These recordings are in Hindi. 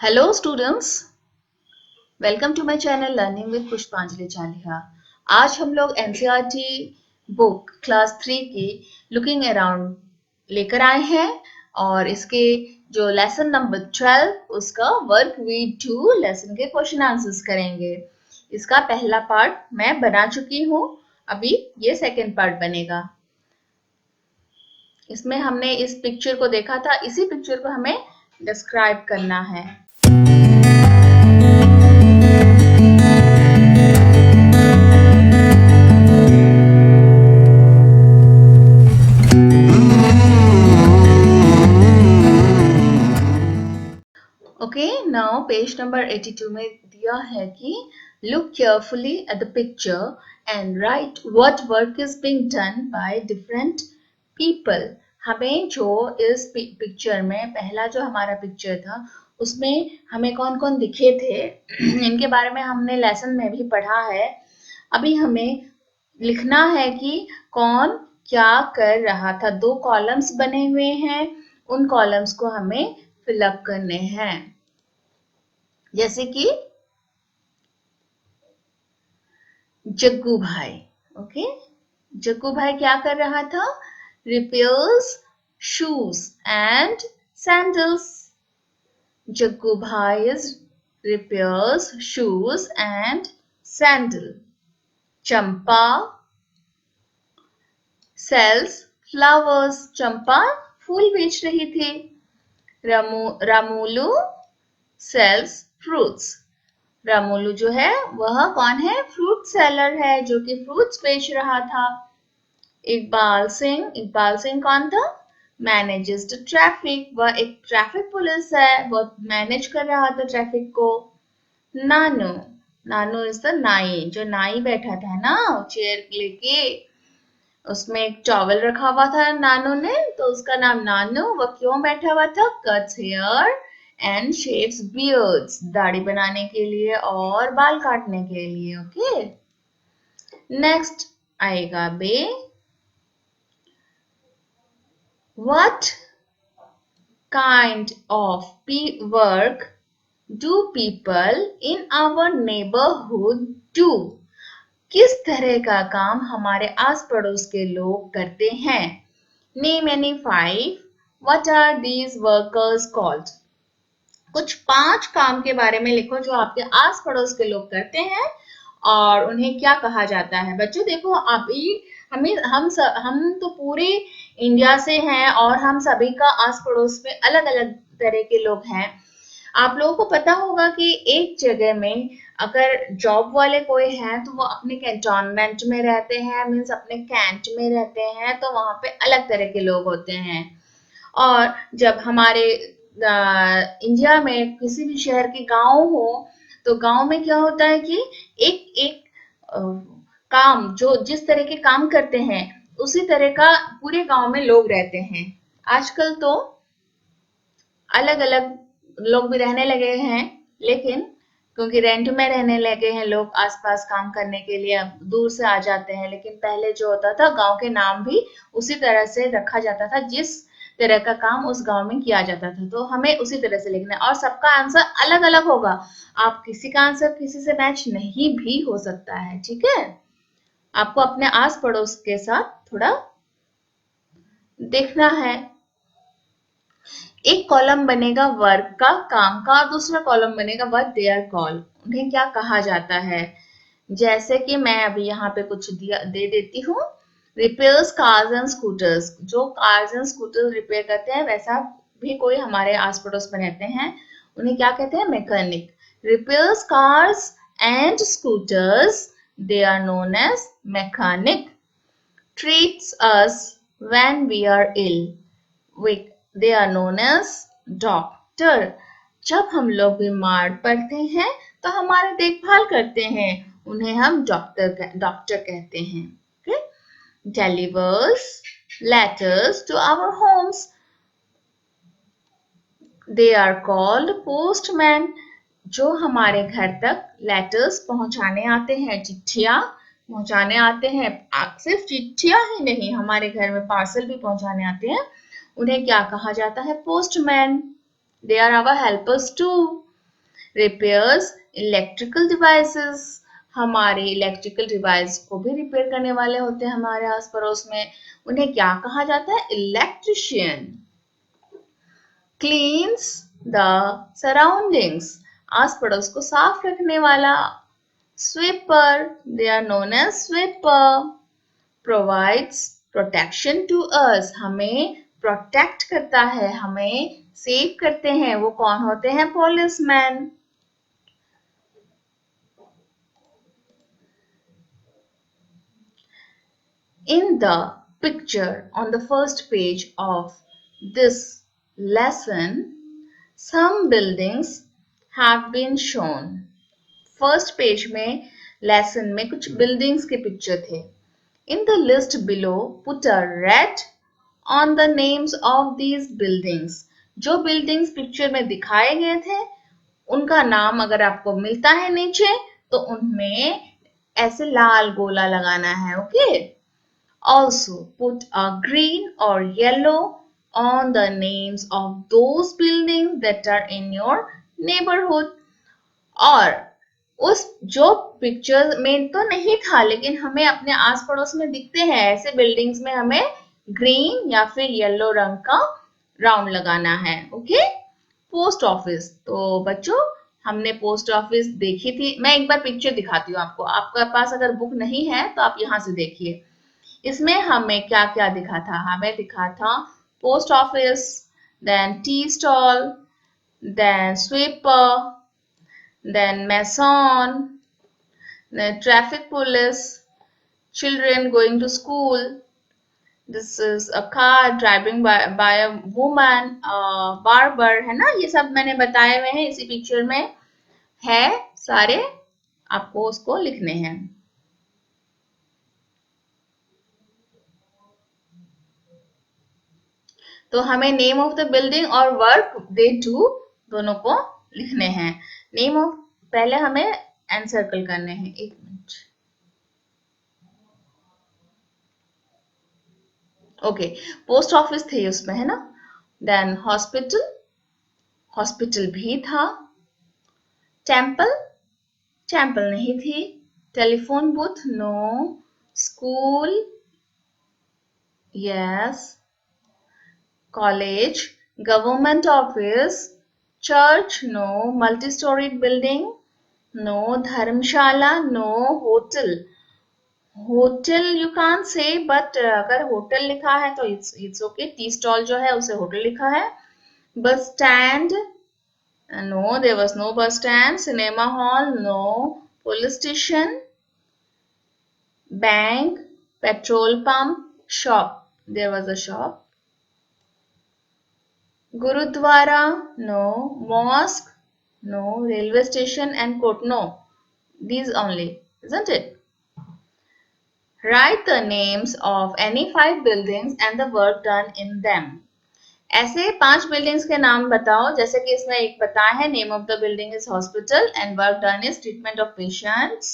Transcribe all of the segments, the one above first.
Hello students, welcome to my channel Learning with पुष्पांजलि चालिहा। आज हम लोग NCERT बुक क्लास 3 की लुकिंग अराउंड लेकर आए हैं और इसके जो लेसन नंबर 12 उसका वर्क वीक 2 लेसन के क्वेश्चन आंसर्स करेंगे। इसका पहला पार्ट मैं बना चुकी हूँ, अभी ये सेकंड पार्ट बनेगा। इसमें हमने इस पिक्चर को देखा था, इसी पिक्चर को हमें डिस्क्राइब करना है। ओके, नाउ पेज नंबर 82 में दिया है कि look carefully at the picture and right what work is being done by different people. हमें जो इस पिक्चर में पहला जो हमारा पिक्चर था उसमें हमें कौन कौन दिखे थे इनके बारे में हमने लेसन में भी पढ़ा है। अभी हमें लिखना है कि कौन क्या कर रहा था। 2 कॉलम्स बने हुए हैं, उन कॉलम्स को हमें फिलअप करने हैं। जैसे कि जग्गू भाई, ओके, जग्गू भाई क्या कर रहा था? Repairs shoes and sandals. Jaggu भाई repairs shoes and sandal. Champa sells flowers. चंपा फूल बेच रही थी। Ramulu sells fruits. रामुलू जो है वह कौन है? फ्रूट सेलर है जो कि फ्रूट्स बेच रहा था। इकबाल सिंह कौन था? Manages the traffic. वह एक ट्रैफिक पुलिस है, वह मैनेज कर रहा था ट्रैफिक को। नानू इज द नाई, जो नाई बैठा था ना चेयर लेके, उसमें एक टॉवल रखा हुआ था नानू ने, तो उसका नाम नानू। वह क्यों बैठा हुआ था? Cuts hair and shaves beards, दाढ़ी बनाने के लिए और बाल काटने के लिए। ओके, नेक्स्ट आएगा बे। What kind of work do people in our neighbourhood do? किस तरह का काम हमारे आस पड़ोस के लोग करते हैं? Name any 5. What are these workers called? कुछ 5 काम के बारे में लिखो जो आपके आस पड़ोस के लोग करते हैं और उन्हें क्या कहा जाता है। बच्चों देखो, अभी हम तो पूरे इंडिया से हैं और हम सभी का आस पड़ोस में अलग अलग तरह के लोग हैं। आप लोगों को पता होगा कि एक जगह में अगर जॉब वाले कोई हैं तो वो अपने कैंटोनमेंट में रहते हैं, मीन्स अपने कैंट में रहते हैं, तो वहां पे अलग तरह के लोग होते हैं। और जब हमारे इंडिया में किसी भी शहर के गांव हो तो गांव में क्या होता है कि एक एक काम जो जिस तरह के काम करते हैं उसी तरह का पूरे गांव में लोग रहते हैं। आजकल तो अलग अलग लोग भी रहने लगे हैं, लेकिन क्योंकि रेंट में रहने लगे हैं लोग, आसपास काम करने के लिए दूर से आ जाते हैं। लेकिन पहले जो होता था गांव के नाम भी उसी तरह से रखा जाता था जिस तरह का काम उस गांव में किया जाता था, तो हमें उसी तरह से लिखना है। और सबका आंसर अलग अलग होगा, आप किसी का आंसर किसी से मैच नहीं भी हो सकता है। ठीक है, आपको अपने आस पड़ोस के साथ थोड़ा देखना है। एक कॉलम बनेगा वर्क का, काम का, और दूसरा कॉलम बनेगा व्हाट दे आर कॉल्ड, उन्हें क्या कहा जाता है। जैसे कि मैं अभी यहाँ पे कुछ दे देती हूँ। रिपेयर्स कार्स एंड स्कूटर्स, जो कार्स एंड स्कूटर्स रिपेयर करते हैं, वैसा भी कोई हमारे आस पड़ोस में रहते हैं, उन्हें क्या कहते हैं? Mechanic. Repairs cars and scooters, they are known as mechanic. Treats us when we are ill, they are known as doctor. जब हम लोग बीमार पड़ते हैं तो हमारी देखभाल करते हैं, उन्हें हम डॉक्टर कहते हैं। okay? Delivers letters to our homes, they are called postman. जो हमारे घर तक लेटर्स पहुंचाने आते हैं, चिट्ठियां पहुंचाने आते हैं, सिर्फ चिट्ठियां ही नहीं, हमारे घर में पार्सल भी पहुंचाने आते हैं, उन्हें क्या कहा जाता है? Postman. They are our helpers too. repairs electrical devices, हमारे इलेक्ट्रिकल डिवाइस को भी रिपेयर करने वाले होते हैं हमारे आस पड़ोस में, उन्हें क्या कहा जाता है? इलेक्ट्रिशियन। cleans the surroundings, आस पड़ोस को साफ रखने वाला। sweeper, they are known as sweeper। provides protection to us, हमें प्रोटेक्ट करता है, हमें सेव करते हैं, वो कौन होते हैं? policeman। In the picture on the first page of this lesson, some buildings have been shown। First page में लेसन में कुछ बिल्डिंग्स के पिक्चर थे। In the list below, put a red on the names of these buildings। जो बिल्डिंग्स पिक्चर में दिखाए गए थे उनका नाम अगर आपको मिलता है नीचे तो उनमें ऐसे लाल गोला लगाना है, okay. Also put a green or yellow on the names of those buildings that are in your neighborhood। और उस जो पिक्चर में तो नहीं था लेकिन हमें अपने आस पड़ोस में दिखते हैं ऐसे बिल्डिंग्स में हमें ग्रीन या फिर येलो रंग का राउंड लगाना है, ओके। पोस्ट ऑफिस, तो बच्चों हमने पोस्ट ऑफिस देखी थी। मैं एक बार पिक्चर दिखाती हूँ आपको, आपके पास अगर बुक नहीं है तो आप यहाँ से देखिए। इसमें हमें क्या क्या दिखा था? हमें दिखा था post office, then tea stall, then sweeper, then mason, then traffic police, children going to school. This is a car driving by a woman, barber, है ना? ये सब मैंने बताए हुए हैं इसी पिक्चर में है सारे, आपको उसको लिखने हैं। तो हमें नेम ऑफ द बिल्डिंग और वर्क दे डू दोनों को लिखने हैं। नेम ऑफ, पहले हमें एनसर्कल करने हैं, एक मिनट। ओके, पोस्ट ऑफिस थे उसमें, है ना। देन हॉस्पिटल, हॉस्पिटल भी था। टेम्पल, टेम्पल नहीं थी। Telephone booth, no. School, yes. College, government office, church, no. Multi storied building, no. Dharamshala, no. Hotel, hotel you can say, but अगर होटल लिखा है तो इट्स ओके। टी स्टॉल जो है उसे होटल लिखा है। Bus stand, no, there was no bus stand. Cinema hall, no. Police station, bank, petrol pump, shop, there was a shop. Gurudwara, no. Mosque, no. Railway station and court, no. These only, isn't it? Write the names of any 5 buildings and the work done in them। ऐसे 5 बिल्डिंग्स के नाम बताओ, जैसे कि इसमें एक बताया है, name of the building is hospital and work done is treatment of patients,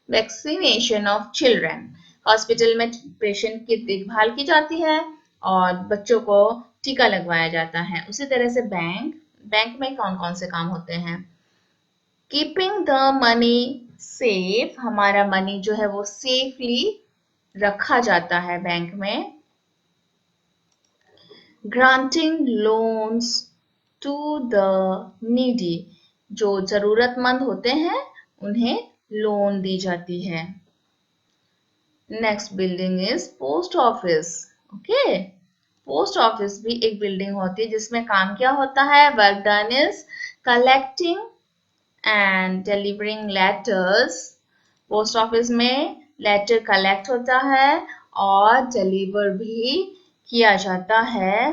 vaccination of children. Hospital में पेशेंट की देखभाल की जाती है और बच्चों को टीका लगवाया जाता है। उसी तरह से बैंक, बैंक में कौन कौन से काम होते हैं? कीपिंग द मनी सेफ, हमारा मनी जो है वो सेफली रखा जाता है बैंक में। Granting loans to the needy, जो जरूरतमंद होते हैं उन्हें लोन दी जाती है। Next building is post office, okay. Post office भी एक बिल्डिंग होती है जिसमें काम क्या होता है? Work done is collecting and delivering letters. Post office में लेटर कलेक्ट होता है और डिलीवर भी किया जाता है।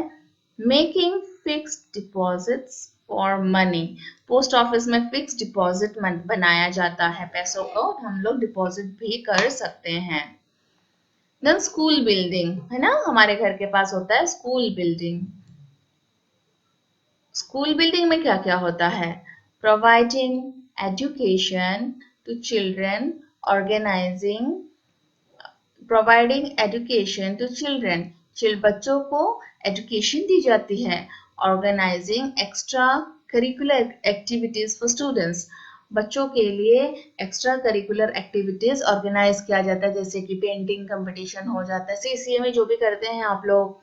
Making fixed deposits for money, post office में फिक्स्ड डिपॉजिट बनाया जाता है, पैसों को हम लोग डिपॉजिट भी कर सकते हैं। देन स्कूल बिल्डिंग, है ना, हमारे घर के पास होता है स्कूल बिल्डिंग। स्कूल बिल्डिंग में क्या क्या होता है? Providing education to children, organising, providing education to children, बच्चों को एजुकेशन दी जाती है। Organising extracurricular activities for students, बच्चों के लिए एक्स्ट्रा करिकुलर एक्टिविटीज ऑर्गेनाइज किया जाता है, जैसे कि पेंटिंग कंपटीशन हो जाता है, सीसीए में जो भी करते हैं आप लोग,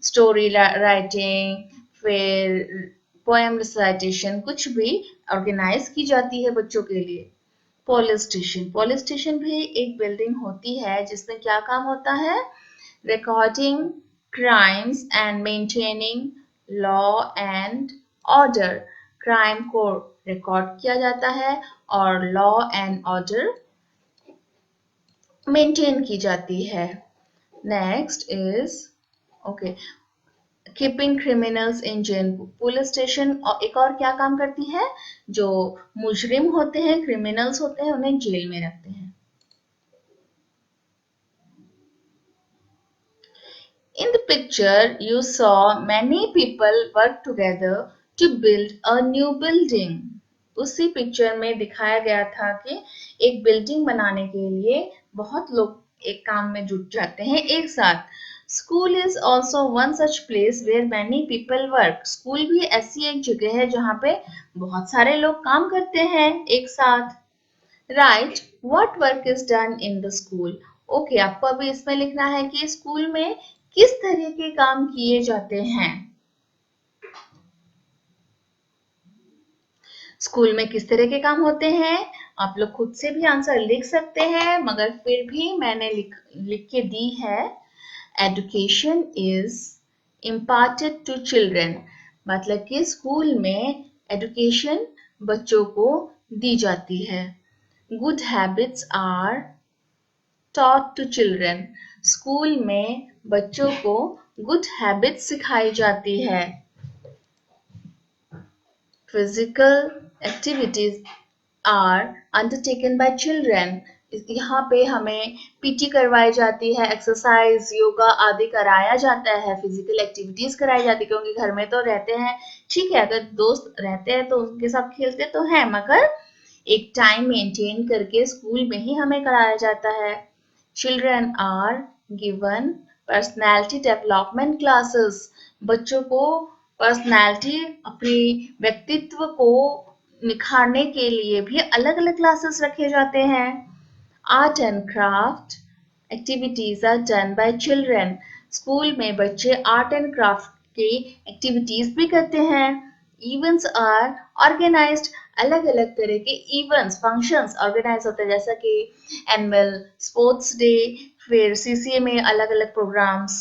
स्टोरी राइटिंग, फिर पोएम रिसाइटेशन, कुछ भी ऑर्गेनाइज की जाती है बच्चों के लिए। पुलिस स्टेशन भी एक बिल्डिंग होती है जिसमें क्या काम होता है, recording crimes and maintaining law and order। Crime को रिकॉर्ड किया जाता है और लॉ एंड ऑर्डर मेंटेन की जाती है। Next is okay, keeping criminals in jail. Police station एक और क्या काम करती है, जो मुजरिम होते हैं, क्रिमिनल्स होते हैं, उन्हें जेल में रखते हैं। In the picture, you saw many people work together to build a new building। उसी पिक्चर में दिखाया गया था कि एक बिल्डिंग बनाने के लिए बहुत लोग एक काम में जुट जाते हैं एक साथ। School is also one such place where many people work। School भी ऐसी एक जगह है जहाँ पे बहुत सारे लोग काम करते हैं एक साथ। Right, what work is done in the school? Okay, आपको अभी इसमें लिखना है कि स्कूल में किस तरह के काम किए जाते हैं। स्कूल में किस तरह के काम होते हैं, आप लोग खुद से भी आंसर लिख सकते हैं, मगर फिर भी मैंने लिख के दी है। Education is imparted to children, मतलब कि स्कूल में एजुकेशन बच्चों को दी जाती है। Good habits are taught to children। School में बच्चों को गुड हैबिट्स सिखाई जाती है। Physical activities are undertaken by children. यहाँ पे हमें पीटी करवाई जाती है, एक्सरसाइज, योगा आदि कराया जाता है, फिजिकल एक्टिविटीज कराई जाती है, क्योंकि घर में तो रहते हैं, ठीक है, अगर दोस्त रहते हैं तो उनके साथ खेलते तो हैं, मगर एक टाइम मेंटेन करके स्कूल में ही हमें कराया जाता है। Children are given personality development classes। बच्चों को पर्सनैलिटी, अपनी व्यक्तित्व को निखारने के लिए भी अलग अलग क्लासेस रखे जाते हैं। Art and craft activities are done by children. School में बच्चे आर्ट एंड क्राफ्ट की एक्टिविटीज भी करते हैं। इवेंट्स आर ऑर्गेनाइज्ड, अलग अलग तरह के इवेंट्स, फंक्शंस ऑर्गेनाइज होते हैं, जैसा कि एनुअल स्पोर्ट्स डे, फिर सीसीए में अलग अलग प्रोग्राम्स,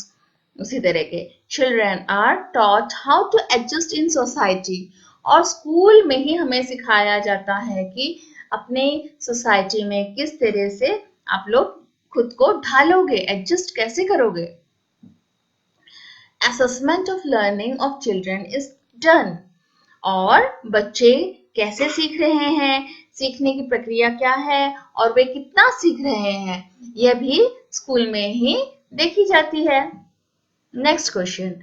उसी तरह के। Children are taught how to adjust in society, और स्कूल में ही हमें सिखाया जाता है कि अपने सोसाइटी में किस तरह से आप लोग खुद को ढालोगे, एडजस्ट कैसे करोगे। Assessment of learning of children is done, और बच्चे कैसे सीख रहे हैं, सीखने की प्रक्रिया क्या है और वे कितना सीख रहे हैं, यह भी स्कूल में ही देखी जाती है। Next question,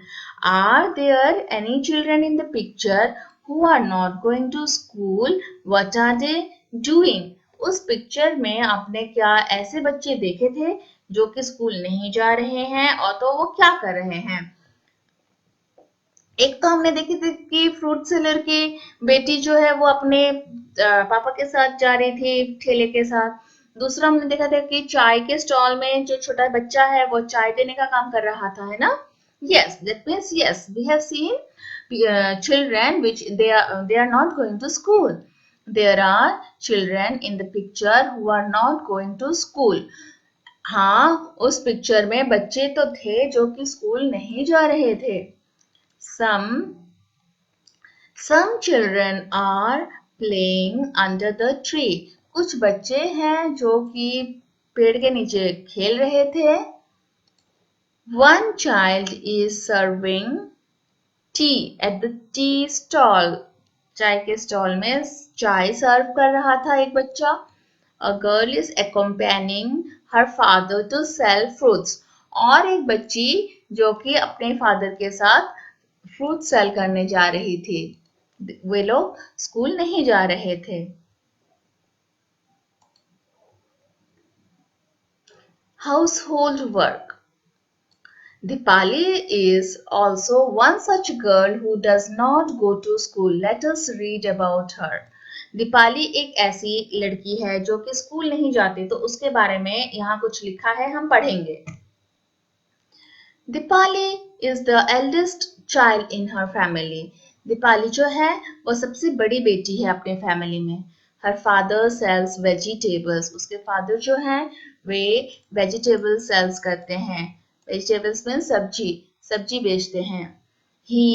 are there any children in the picture who are not going to school, what are they doing. उस पिक्चर में आपने क्या ऐसे बच्चे देखे थे जो कि स्कूल नहीं जा रहे हैं, और तो वो क्या कर रहे हैं। एक तो हमने देखी थी कि फ्रूट सेलर की बेटी जो है वो अपने पापा के साथ जा रही थी ठेले के साथ। दूसरा हमने देखा था कि चाय के स्टॉल में जो छोटा बच्चा है वो चाय देने का काम कर रहा था, है ना। yes, that means yes, we have seen children which they are not going to school। there are children in the picture who are not going to school। हाँ, उस पिक्चर में बच्चे तो थे जो कि स्कूल नहीं जा रहे थे। Some children are playing under the tree। कुछ बच्चे हैं जो कि पेड़ के नीचे खेल रहे थे। One child is serving tea at the tea stall। चाय के स्टॉल में चाय सर्व कर रहा था एक बच्चा। A girl is accompanying her father to sell fruits। और एक बच्ची जो कि अपने फादर के साथ फ्रूट सेल करने जा रही थी। वे लोग स्कूल नहीं जा रहे थे। House hold work, Dipali is also one such girl who does not go to school. Let us read about her. Deepali एक ऐसी लड़की है जो कि स्कूल नहीं जाती, तो उसके बारे में यहाँ कुछ लिखा है, हम पढ़ेंगे. Deepali is the eldest child in her family. Deepali जो है वो सबसे बड़ी बेटी है अपने फैमिली में. Her father sells vegetables. उसके फादर जो हैं वे वेजिटेबल सेल्स करते हैं. वेजिटेबल्स में सब्जी बेचते हैं. He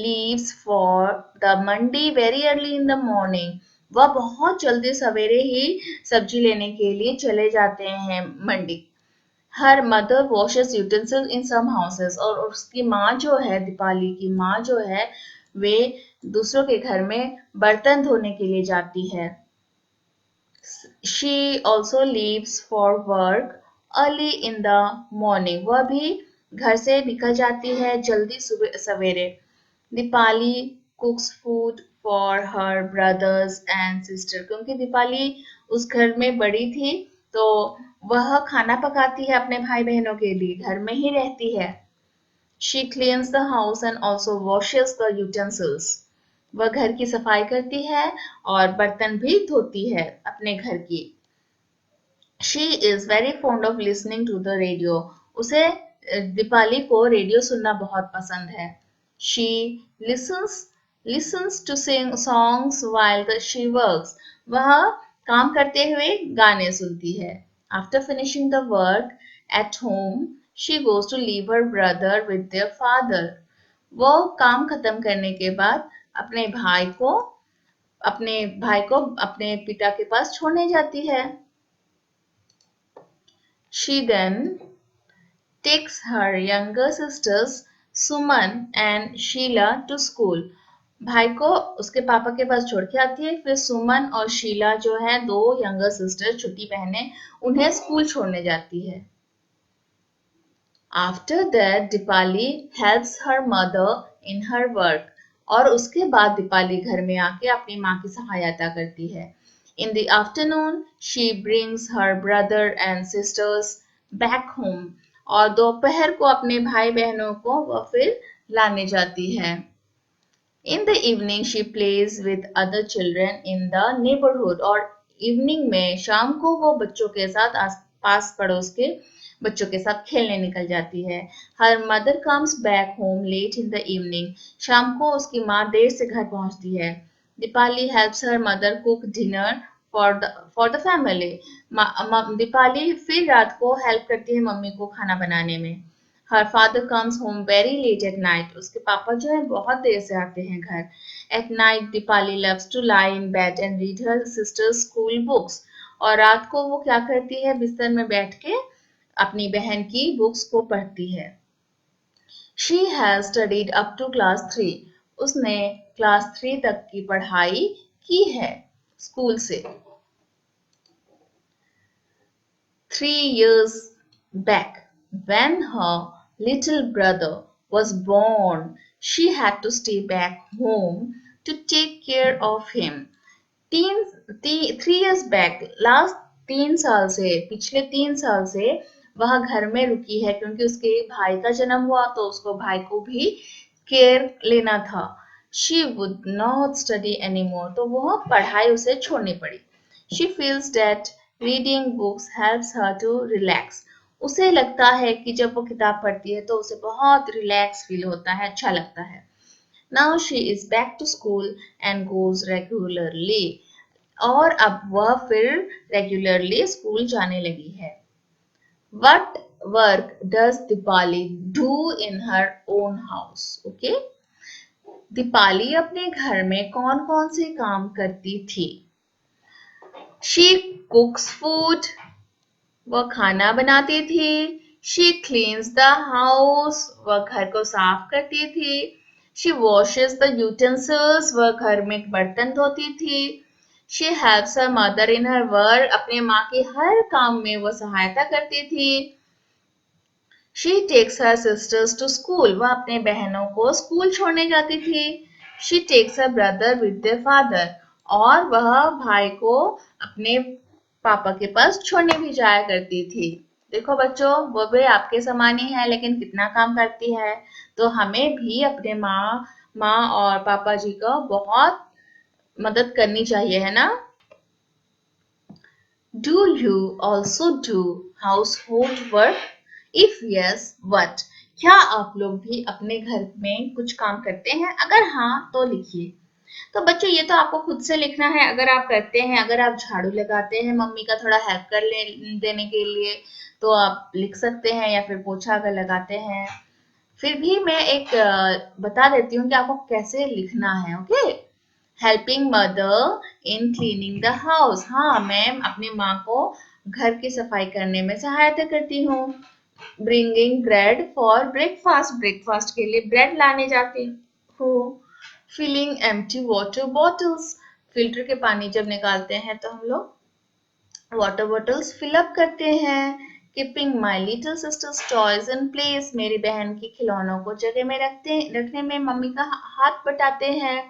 leaves for the Mandi very early in the morning. वह बहुत जल्दी सवेरे ही सब्जी लेने के लिए चले जाते हैं मंडी. हर मदर वॉशेस यूटेंसिल इन सम हाउसेस. और उसकी माँ जो है, दीपाली की माँ जो है, वे दूसरों के घर में बर्तन धोने के लिए जाती है. She also leaves for work early in the morning. वह भी घर से निकल जाती है जल्दी सुबह सवेरे. Deepali कुक्स food for her brothers and sister. क्योंकि दीपाली उस घर में बड़ी थी, तो वह खाना पकाती है अपने भाई बहनों के लिए, घर में ही रहती है. She cleans the house and also washes the utensils. वह घर की सफाई करती है और बर्तन भी धोती है अपने घर की. She is very fond of listening to the radio. उसे दीपाली को रेडियो सुनना बहुत पसंद है. She listens to sing songs while she works. वह काम करते हुए गाने सुनती है. After finishing the work at home she goes to leave her brother with their father. वो काम खत्म करने के बाद अपने भाई को अपने पिता के पास छोड़ने जाती है. She then takes her younger sisters Suman and Sheila to school. भाई को उसके पापा के पास छोड़ के आती है. फिर सुमन और शीला जो है, दो यंगर सिस्टर, छोटी बहनें, उन्हें स्कूल छोड़ने जाती है. After that, Dipali helps her mother in her work. और उसके बाद दीपाली घर में आके अपनी माँ की सहायता करती है. In the afternoon, she brings her brother and sisters back home. और दोपहर को अपने भाई बहनों को वह फिर लाने जाती है. In the evening, she plays with other children in the neighborhood. और इवनिंग में, शाम को, वो बच्चों के साथ पास पड़ोस के बच्चों के साथ खेलने निकल जाती है. Her mother comes back home late in the evening. शाम को उसकी माँ देर से घर पहुंचती है. Deepali helps her mother cook dinner for the family. Deepali फिर रात को हेल्प करती है मम्मी को खाना बनाने में. Her father comes home very late at night. उसके पापा जो है बहुत देर से आते हैं घर. At night, Dipali loves to lie in bed and read her sister's school books. और रात को वो क्या करती है, बिस्तर में बैठ के अपनी बहन की बुक्स को पढ़ती है. She has studied up to class 3. उसने क्लास 3 तक की पढ़ाई की है स्कूल से. 3 years back, when her little brother was born, she had to stay back home to take care of him. 3 years back, last 3 साल से, पिछले 3 साल से वह घर में रुकी है, क्योंकि उसके भाई का जन्म हुआ, तो उसको भाई को भी केयर लेना था. She would not study anymore. तो वह पढ़ाई उसे छोड़नी पड़ी. She feels that reading books helps her to relax. उसे लगता है कि जब वो किताब पढ़ती है तो उसे बहुत रिलैक्स फील होता है, अच्छा लगता है. Now she is back to school and goes regularly. और अब वह फिर रेगुलरली स्कूल जाने लगी है. What work does Dipali do in her own house? Okay? Deepali अपने घर में कौन कौन से काम करती थी? She cooks food. वह खाना बनाती थी. She cleans the house. वह घर को साफ करती थी. She washes the utensils. वह घर में बर्तन धोती थी. She helps her mother in her work. अपने माँ के हर काम में वह सहायता करती थी. She takes her sisters to school. वह अपने बहनों को स्कूल छोड़ने जाती थी. She takes her brother with their father. और वह भाई को अपने पापा के पास छोड़ने भी जाया करती थी. देखो बच्चों, वो भी आपके समान ही है लेकिन कितना काम करती है। तो हमें भी अपने माँ माँ और पापा जी का बहुत मदद करनी चाहिए, है ना? Do you also do household work? If yes, what? क्या आप लोग भी अपने घर में कुछ काम करते हैं? अगर हाँ, तो लिखिए। तो बच्चों, ये तो आपको खुद से लिखना है। अगर आप करते हैं, अगर आप झाड़ू लगाते हैं मम्मी का थोड़ा हेल्प कर ले देने के लिए, तो आप लिख सकते हैं, या फिर पोछा अगर लगाते हैं। फिर भी मैं एक बता देती हूँ कि आपको कैसे लिखना है। Okay, helping mother in cleaning the house. हाँ, मैं अपनी माँ को घर की सफाई करने में सहायता करती हूँ। Bringing bread for breakfast, breakfast के लिए ब्रेड लाने जाती हूँ। Filling empty water bottles, filter के पानी जब निकालते हैं तो हम लोग वाटर बॉटल्स फिल अप करते हैं। Keeping my little sisters toys in place, मेरी बहन की खिलौनों को जगह में रखने में मम्मी का हाथ बटाते हैं।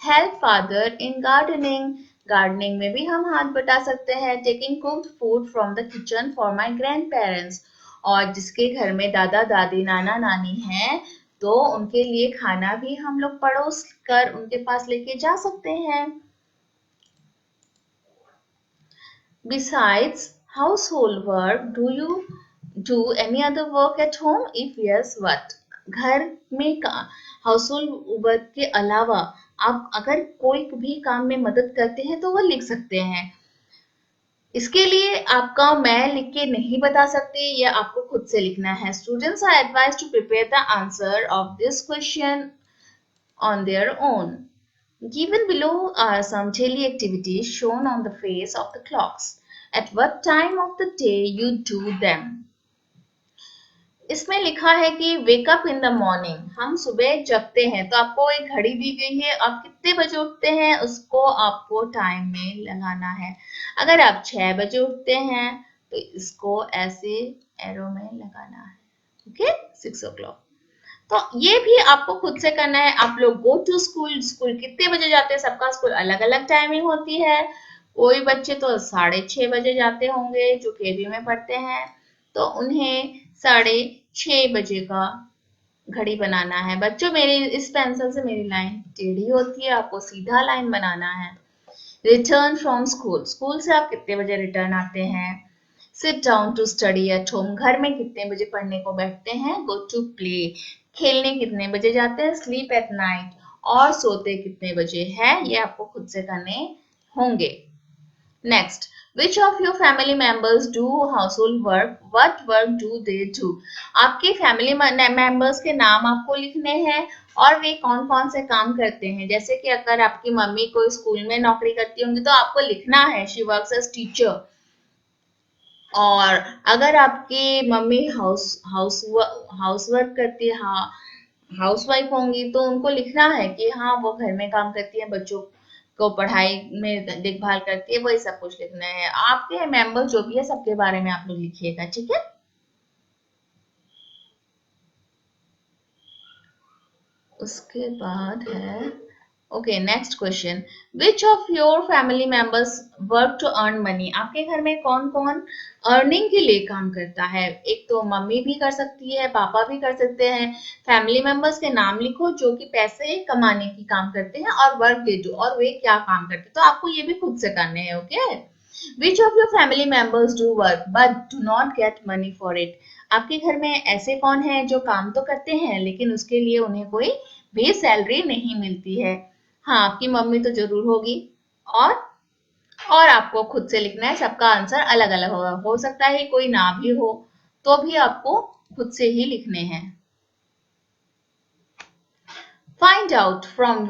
Help father in gardening, gardening में भी हम हाथ बटा सकते हैं। Taking cooked food from the kitchen for my grand parents, और जिसके घर में दादा दादी नाना नानी हैं, तो उनके लिए खाना भी हम लोग परोस कर उनके पास लेके जा सकते हैं। Besides household work, do you do any other work at home? If yes, what? घर में हाउसहोल्ड वर्क के अलावा आप अगर कोई भी काम में मदद करते हैं तो वो लिख सकते हैं। इसके लिए आपका मैं लिख के नहीं बता सकती, ये आपको खुद से लिखना है। Students are advised to prepare the answer of this question on their own. Given below are some daily activities shown on the face of the clocks. At what time of the day you do them? इसमें लिखा है कि wake up in the morning, हम सुबह जगते हैं। तो आपको एक घड़ी दी गई है, आप कितने बजे उठते हैं उसको आपको टाइम में लगाना है। अगर आप 6 बजे उठते हैं तो इसको ऐसे एरो में लगाना है। Okay, 6 o'clock। तो ये भी आपको खुद से करना है। आप लोग गो टू स्कूल, स्कूल कितने बजे जाते हैं? सबका स्कूल अलग अलग टाइमिंग होती है। कोई बच्चे तो 6:30 बजे जाते होंगे जो केवी में पढ़ते हैं, तो उन्हें 6:30 बजे का घड़ी बनाना है। बच्चों, मेरी इस पेंसिल से मेरी लाइन टेढ़ी होती है, आपको सीधा लाइन बनाना है। रिटर्न फ्रॉम स्कूल, स्कूल से आप कितने बजे रिटर्न आते हैं? Sit down to study at home, घर में कितने बजे पढ़ने को बैठते हैं? गो टू प्ले, खेलने कितने बजे जाते हैं? स्लीप एट नाइट, और सोते कितने बजे हैं? ये आपको खुद से करने होंगे। Next, which of your family members do household work? What work do they do? आपके फैमिली मेंबर्स के नाम आपको लिखने हैं और वे कौन कौन से काम करते हैं। जैसे कि अगर आपकी मम्मी कोई स्कूल में नौकरी करती होंगी तो आपको लिखना है शी वर्क्स एज टीचर। और अगर आपकी मम्मी हाउस वर्क करती है, हाँ, हाउस वाइफ होंगी, तो उनको लिखना है कि हाँ वो घर में काम करती है, बच्चों को पढ़ाई में देखभाल करती है, वही सब कुछ लिखना है। आपके मेंबर जो भी है सबके बारे में आप लोग लिखिएगा, ठीक है? उसके बाद है, okay, next question, which of your family members work to earn money? आपके घर में कौन कौन अर्निंग के लिए काम करता है? एक तो मम्मी भी कर सकती है, पापा भी कर सकते हैं। फैमिली मेंबर्स के नाम लिखो जो कि पैसे कमाने की काम करते हैं, और वर्क दे दो, और वे क्या काम करते हैं। तो आपको ये भी खुद से करने हैं। Okay, which of your family members do work but do not get money for it? आपके घर में ऐसे कौन है जो काम तो करते हैं लेकिन उसके लिए उन्हें कोई भी सैलरी नहीं मिलती है? हाँ, आपकी मम्मी तो जरूर होगी। और और आपको खुद से लिखना है, सबका आंसर अलग अलग होगा। हो सकता है कोई ना भी हो, तो भी आपको खुद से ही लिखने हैं। Find out from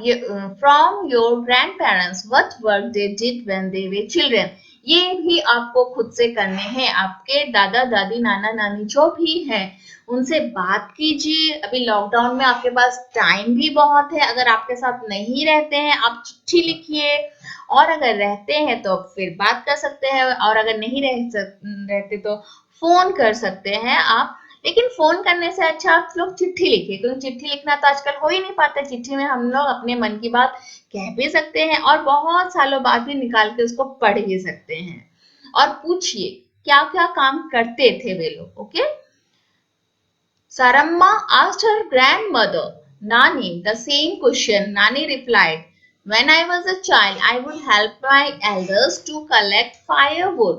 your grandparents what work they did when they were children. ये भी आपको खुद से करने हैं। आपके दादा दादी नाना नानी जो भी हैं उनसे बात कीजिए। अभी लॉकडाउन में आपके पास टाइम भी बहुत है। अगर आपके साथ नहीं रहते हैं आप चिट्ठी लिखिए, और अगर रहते हैं तो फिर बात कर सकते हैं, और अगर नहीं रहते तो फोन कर सकते हैं आप। लेकिन फोन करने से अच्छा आप लोग चिट्ठी लिखिए, क्योंकि चिट्ठी लिखना तो आजकल हो ही नहीं पाता। चिट्ठी में हम लोग अपने मन की बात कह भी सकते हैं और बहुत सालों बाद भी निकाल के उसको पढ़ भी सकते हैं। और पूछिए क्या क्या काम करते थे वे लोग. Okay. Saramma asked her grandmother, Nani, the same question. Nani replied, when I was a child, I would help my elders to collect firewood.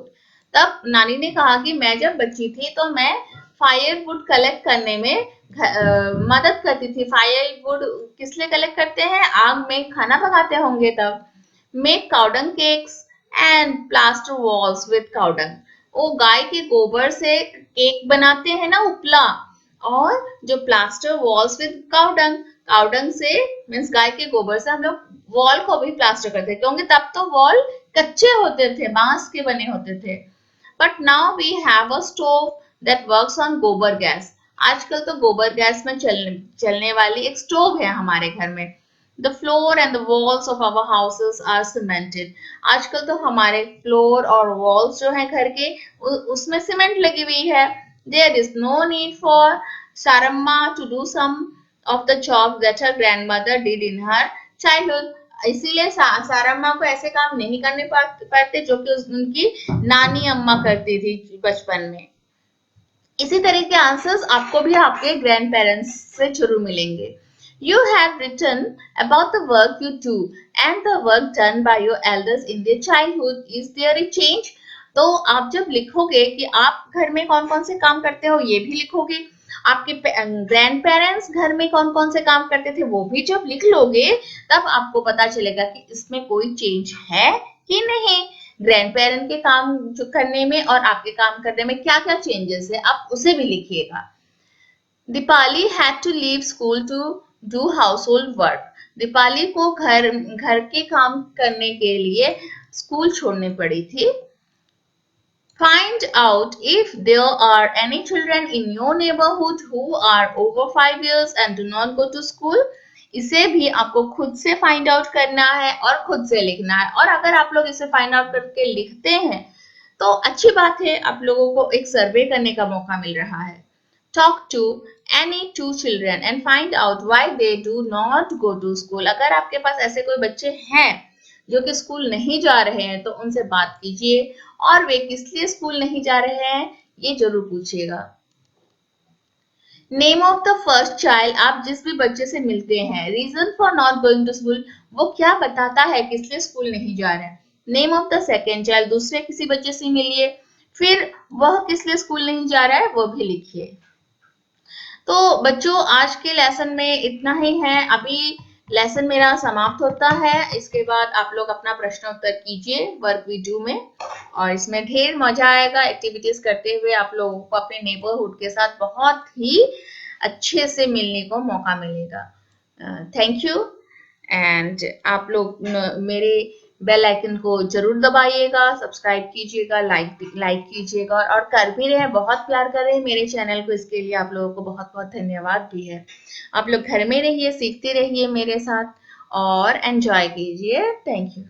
तब नानी ने कहा कि मैं जब बच्ची थी तो मैं फायरवुड कलेक्ट करने में मदद करती थी. फायरवुड किस लिए कलेक्ट करते हैं? आग में खाना पकाते होंगे तब. Make cow dung cakes and plaster walls with cow dung. वो गाय के गोबर से केक बनाते हैं ना, उपला. और जो plaster walls with cow dung, cow dung से मीन्स गाय के गोबर से हम लोग वॉल को भी प्लास्टर करते थे, क्योंकि तब तो वॉल कच्चे होते थे, बांस के बने होते थे. But now we have a stove that works on gobar gas. आजकल तो गोबर गैस में चलने वाली एक स्टोव है हमारे घर में. The floor and the walls of our houses are cemented. आजकल तो हमारे फ्लोर और वॉल्स जो है घर के, उसमें सीमेंट लगी हुई है. There is no need for Saramma to do some of the jobs that her grandmother did in her childhood. इसीलिए सारम्मा को ऐसे काम नहीं करने पड़ते जो कि उनकी नानी अम्मा करती थी बचपन में. इसी तरह के आंसर्स आपको भी आपके ग्रैंड पेरेंट्स से जरूर मिलेंगे. You have written about the work you do and the work done by your elders in their childhood. Is there a change? तो आप जब लिखोगे कि आप घर में कौन कौन से काम करते हो, ये भी लिखोगे. आपके ग्रैंड पेरेंट्स घर में कौन कौन से काम करते थे, वो भी जब लिख लोगे, तब आपको पता चलेगा कि इसमें कोई चेंज है कि नहीं. ग्रैंड पेरेंट के काम जो करने में और आपके काम करने में क्या क्या चेंजेस है, आप उसे भी लिखिएगा. Deepali had to leave school to do household work. Deepali को घर के काम करने के लिए स्कूल छोड़नी पड़ी थी. Find out if there are any children in your neighborhood who are over 5 years and do not go to school. इसे भी आपको खुद से फाइंड आउट करना है और खुद से लिखना है. और अगर आप लोग इसे फाइंड आउट करके लिखते हैं तो अच्छी बात है, आप लोगों को एक सर्वे करने का मौका मिल रहा है. Talk to any two children and find out why they do not go to school. अगर आपके पास ऐसे कोई बच्चे हैं जो कि स्कूल नहीं जा रहे हैं तो उनसे बात कीजिए, और वे किस लिए स्कूल नहीं जा रहे हैं ये जरूर पूछिएगा. Name of the first child. आप जिस भी बच्चे से मिलते हैं, reason for not going to school, वो क्या बताता है किस लिए स्कूल नहीं जा रहे हैं. Name of the second child. दूसरे किसी बच्चे से मिलिए, फिर वह किस लिए स्कूल नहीं जा रहा है वो भी लिखिए. तो बच्चों, आज के लेसन में इतना ही है. अभी लेसन मेरा समाप्त होता है. इसके बाद आप लोग अपना प्रश्न उत्तर कीजिए वर्क वीडियो में, और इसमें ढेर मजा आएगा. एक्टिविटीज करते हुए आप लोगों को अपने नेबरहुड के साथ बहुत ही अच्छे से मिलने को मौका मिलेगा. Thank you. एंड आप लोग मेरे बेल आइकन को जरूर दबाइएगा, सब्सक्राइब कीजिएगा, लाइक कीजिएगा, और कर भी रहे हैं, बहुत प्यार कर रहे हैं मेरे चैनल को. इसके लिए आप लोगों को बहुत बहुत धन्यवाद भी है. आप लोग घर में रहिए, सीखते रहिए मेरे साथ और एंजॉय कीजिए. Thank you.